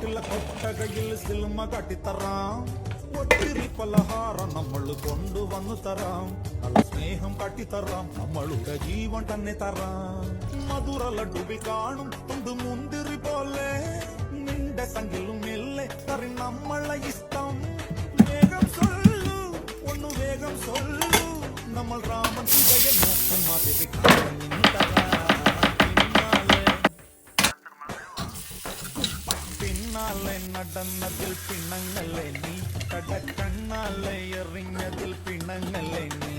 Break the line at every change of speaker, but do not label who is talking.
വീട്ടിലെ കൊട്ടകയിൽ സിൽമ കാട്ടിത്തറാം. ഒത്തിരി പലഹാരം നമ്മൾ കൊണ്ടുവന്നു തരാം. നല്ല സ്നേഹം കാട്ടിത്തറാം. നമ്മളുടെ ജീവൻ തന്നെ തരാം. മധുര ലഡുവിൽ കാണും കൊണ്ട് മുന്തിരി പോലെ നിന്റെ സംഖ്യയിലും ഇല്ലേ കറി നമ്മളെ ഇഷ്ടം. വേഗം സൊല്ലു ഒന്ന് വേഗം സൊല്ലു നമ്മൾ രാമൻ സീതയെ നോക്കും മാതിരി പിന്നാലെ നടന്നതിൽ പിണങ്ങല്ലേ നീ കടക്കണ്ണാലെ എറിഞ്ഞതിൽ പിണങ്ങല്ലേ നീ.